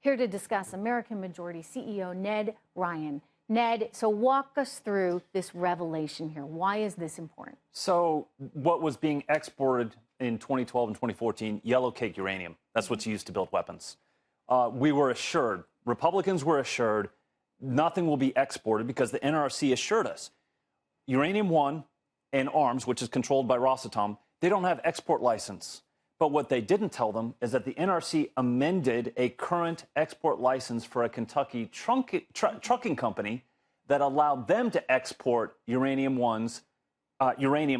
here to discuss American Majority CEO Ned Ryun. Ned, so walk us through this revelation here. Why is this important? So what was being exported in 2012 and 2014, yellow cake uranium. That's what's used to build weapons. We were assured, Republicans were assured, nothing will be exported because the NRC assured us. Uranium One and arms, which is controlled by Rosatom, they don't have export license. But what they didn't tell them is that the NRC amended a current export license for a Kentucky trucking company that allowed them to export uranium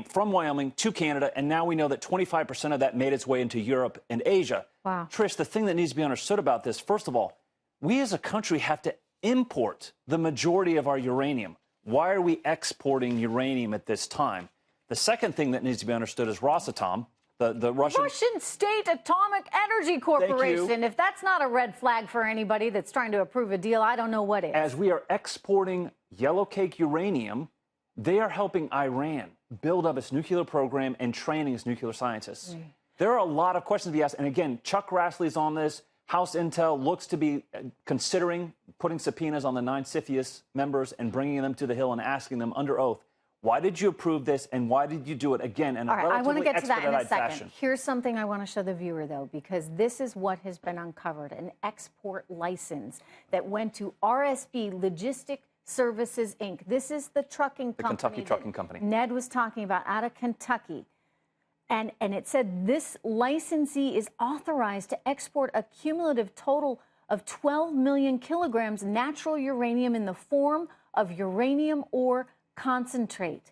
from Wyoming to Canada. And now we know that 25% of that made its way into Europe and Asia. Wow. Trish, the thing that needs to be understood about this, first of all, we as a country have to import the majority of our uranium. Why are we exporting uranium at this time? The second thing that needs to be understood is Rosatom, the Russian State Atomic Energy Corporation. If that's not a red flag for anybody that's trying to approve a deal, I don't know what is. As we are exporting yellow cake uranium, they are helping Iran build up its nuclear program and training its nuclear scientists. There are a lot of questions to be asked. And again, Chuck Grassley's on this. House Intel looks to be considering putting subpoenas on the 9 CFIUS members and bringing them to the Hill and asking them under oath, why did you approve this and why did you do it again in a relatively I want to get to that in a second. Fashion? Here's something I want to show the viewer, though, because this is what has been uncovered, an export license that went to RSB Logistic Services, Inc. This is the trucking company. The Kentucky trucking company. Ned was talking about out of Kentucky. And it said this licensee is authorized to export a cumulative total of 12 million kilograms natural uranium in the form of uranium ore concentrate.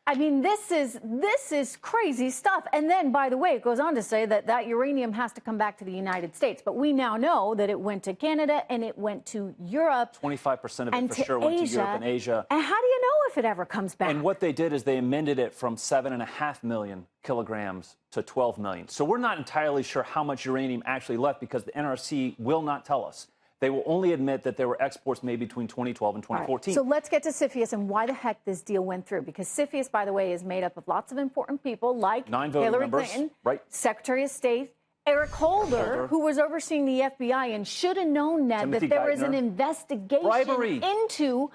I mean, this is crazy stuff. And then, by the way, it goes on to say that that uranium has to come back to the United States. But we now know that it went to Canada and it went to Europe. 25% of it for sure went to Europe and Asia. And how do you know if it ever comes back? And what they did is they amended it from 7.5 million kilograms to 12 million. So we're not entirely sure how much uranium actually left because the NRC will not tell us. They will only admit that there were exports made between 2012 and 2014. Right. So let's get to CFIUS and why the heck this deal went through. Because CFIUS, by the way, is made up of lots of important people like 9 voting Hillary members, Clinton, right. Secretary of State, Eric Holder, who was overseeing the FBI and should have known, Ned, that there was an investigation into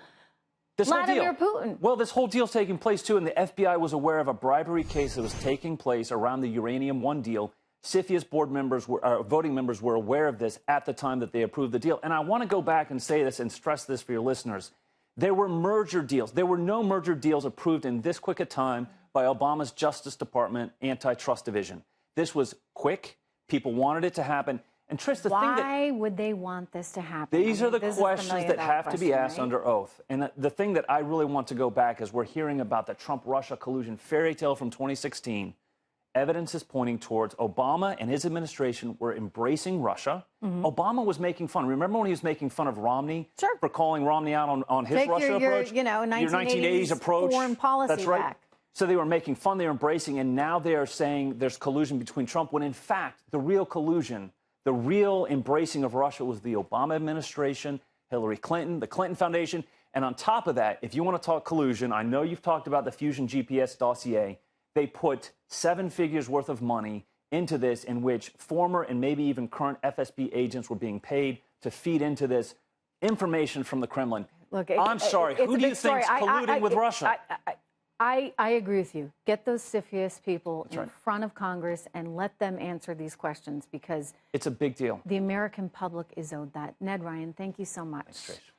Vladimir Putin. Well, this whole deal's taking place, too, and the FBI was aware of a bribery case that was taking place around the Uranium One deal. CFIUS board members voting members were aware of this at the time that they approved the deal. And I want to go back and say this and stress this for your listeners. There were merger deals. There were no merger deals approved in this quick a time by Obama's Justice Department Antitrust Division. This was quick. People wanted it to happen. And Trish, why would they want this to happen? These are the questions that have to be asked under oath. And the thing that I really want to go back is we're hearing about the Trump-Russia collusion fairy tale from 2016. Evidence is pointing towards Obama and his administration were embracing Russia. Obama was making fun. Remember when he was making fun of Romney for calling Romney out on his Russia approach? Your 1980s approach. Foreign policy That's right. back. So they were making fun, they were embracing, and now they are saying there's collusion between Trump, when in fact, the real collusion, the real embracing of Russia was the Obama administration, Hillary Clinton, the Clinton Foundation. And on top of that, if you want to talk collusion, I know you've talked about the Fusion GPS dossier. They put 7 figures worth of money into this in which former and maybe even current FSB agents were being paid to feed into this information from the Kremlin. Look, I'm sorry, who do you think is colluding with Russia? I agree with you. Get those CFIUS people in front of Congress and let them answer these questions because it's a big deal. The American public is owed that. Ned Ryun, thank you so much. Thanks, Trish.